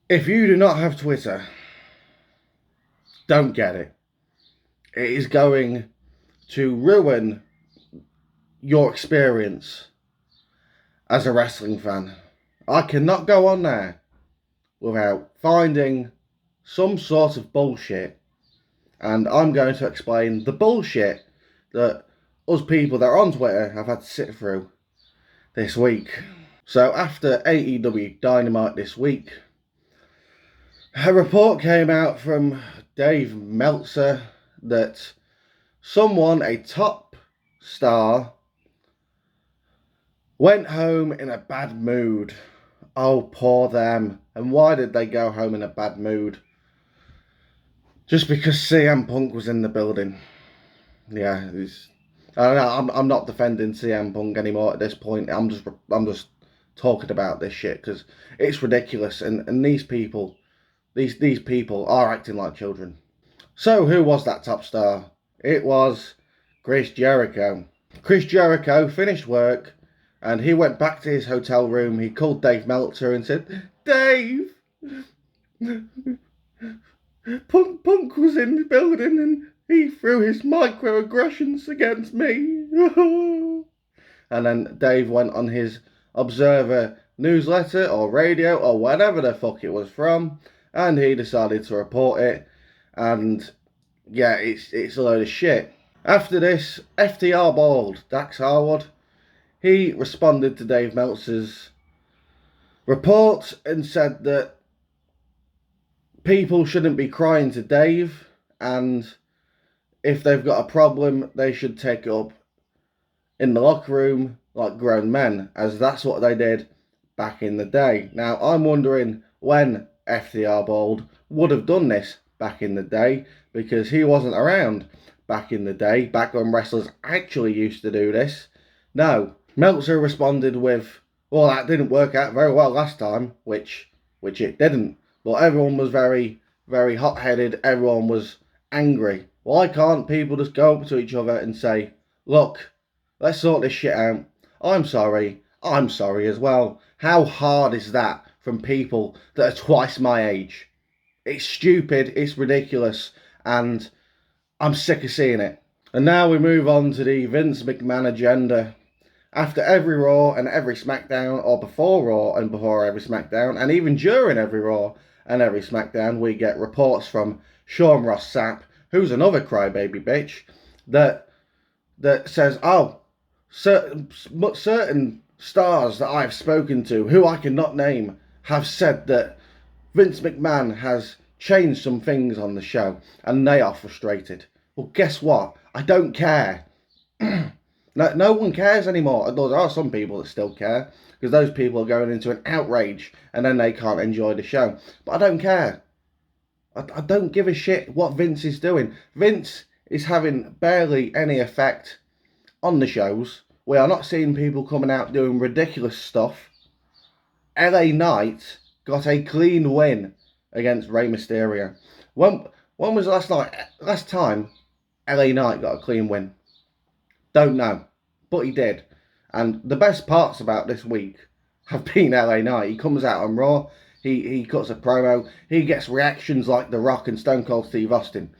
If you do not have Twitter, don't get it. It is going to ruin your experience as a wrestling fan. I cannot go on there without finding some sort of bullshit, and I'm going to explain the bullshit that us people that are on Twitter have had to sit through this week. So after AEW Dynamite this week, a report came out from Dave Meltzer that someone, a top star, went home in a bad mood. Oh, poor them. And why did they go home in a bad mood? Just because CM Punk was in the building. Yeah, I don't know. I'm not defending CM Punk anymore at this point. I'm just talking about this shit because it's ridiculous. And these people, these people are acting like children. So who was that top star? It was Chris Jericho. Chris Jericho finished work and he went back to his hotel room. He called Dave Meltzer and said, "Dave, Punk was in the building and he threw his microaggressions against me." And then Dave went on his Observer newsletter or radio or whatever the fuck it was from, and he decided to report it. And yeah, it's a load of shit. After this, FTR bald Dax Harwood, he responded to Dave Meltzer's report and said that people shouldn't be crying to Dave, and if they've got a problem, they should take it up in the locker room like grown men, as that's what they did back in the day. Now, I'm wondering when FTR Bald would have done this back in the day, because he wasn't around back in the day, back when wrestlers actually used to do this. No, Meltzer responded with, "Well, that didn't work out very well last time," which it didn't. But everyone was very, very hot-headed. Everyone was angry. Why can't people just go up to each other and say, "Look, let's sort this shit out. I'm sorry as well." How hard is that from people that are twice my age? It's stupid, it's ridiculous, and I'm sick of seeing it. And now we move on to the Vince McMahon agenda. After every Raw and every SmackDown, or before Raw and before every SmackDown, and even during every Raw and every SmackDown, we get reports from Sean Ross Sapp, who's another crybaby bitch, that says, "Oh, certain stars that I've spoken to, who I cannot name, have said that Vince McMahon has changed some things on the show, and they are frustrated." Well, guess what? I don't care. No one cares anymore. There are some people that still care, because those people are going into an outrage and then they can't enjoy the show. But I don't care. I don't give a shit what Vince is doing. Vince is having barely any effect on the shows. We are not seeing people coming out doing ridiculous stuff. LA Knight got a clean win against Rey Mysterio. When was last time LA Knight got a clean win? Don't know, but he did. And the best parts about this week have been LA Knight. He comes out on Raw, he cuts a promo, he gets reactions like The Rock and Stone Cold Steve Austin.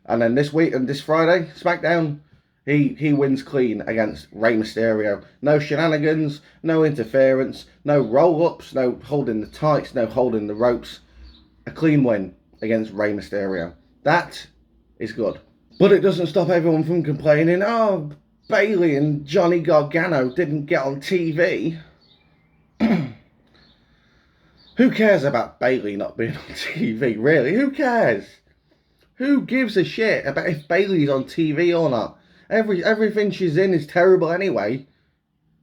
And then this week and this Friday, SmackDown, he wins clean against Rey Mysterio. No shenanigans, no interference, no roll-ups, no holding the tights, no holding the ropes. A clean win against Rey Mysterio. That is good. But it doesn't stop everyone from complaining, "Oh, Bayley and Johnny Gargano didn't get on TV." Who cares about Bayley not being on TV, really? Who cares? Who gives a shit about if Bayley's on TV or not? Everything she's in is terrible anyway.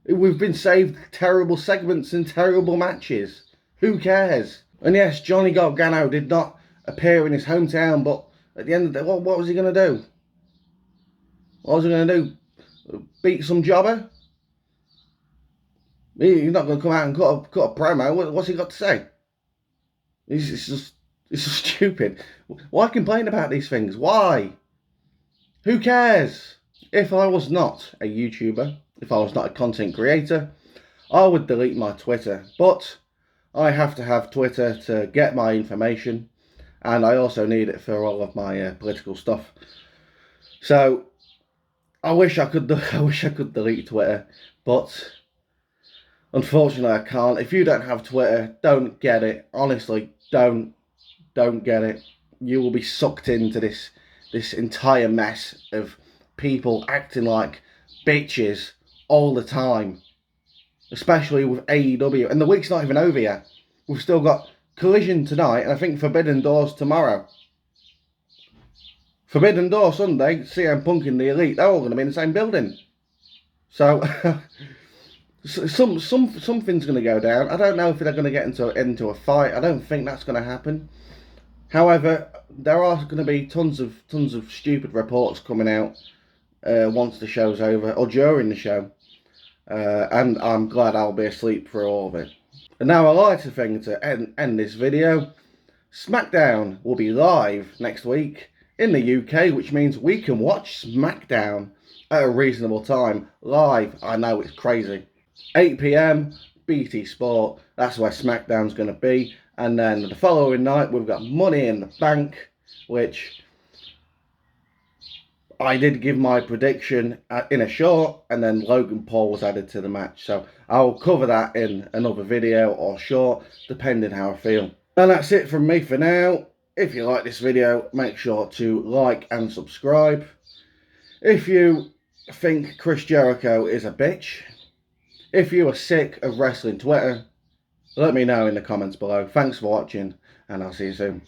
We've been saved terrible segments and terrible matches. Who cares? And yes, Johnny Gargano did not appear in his hometown, but at the end of the day, what was he going to do? What was he going to do? Beat some jobber? He's not going to come out and cut a promo. What's he got to say? It's just stupid. Why complain about these things? Why? Who cares? If I was not a YouTuber, if I was not a content creator, I would delete my Twitter. But I have to have Twitter to get my information, and I also need it for all of my political stuff. So I wish I could delete Twitter, but unfortunately I can't. If you don't have Twitter, don't get it. Honestly, don't get it. You will be sucked into this entire mess of people acting like bitches all the time, especially with AEW. And the week's not even over yet. We've still got Collision tonight, and I think Forbidden Doors tomorrow. Forbidden Door Sunday, CM Punk and the Elite, they're all going to be in the same building. So something's going to go down. I don't know if they're going to get into a fight. I don't think that's going to happen. However, there are going to be tons of stupid reports coming out once the show's over or during the show, and I'm glad I'll be asleep for all of it. And now a lighter thing to end this video. SmackDown will be live next week in the UK, which means we can watch SmackDown at a reasonable time live. I know, it's crazy. 8 PM BT Sport, that's where SmackDown's going to be. And then the following night we've got Money in the Bank, which I did give my prediction in a short, and then Logan Paul was added to the match. So I'll cover that in another video or short, depending how I feel. And that's it from me for now. If you like this video, make sure to like and subscribe. If you think Chris Jericho is a bitch, if you are sick of wrestling Twitter, let me know in the comments below. Thanks for watching, and I'll see you soon.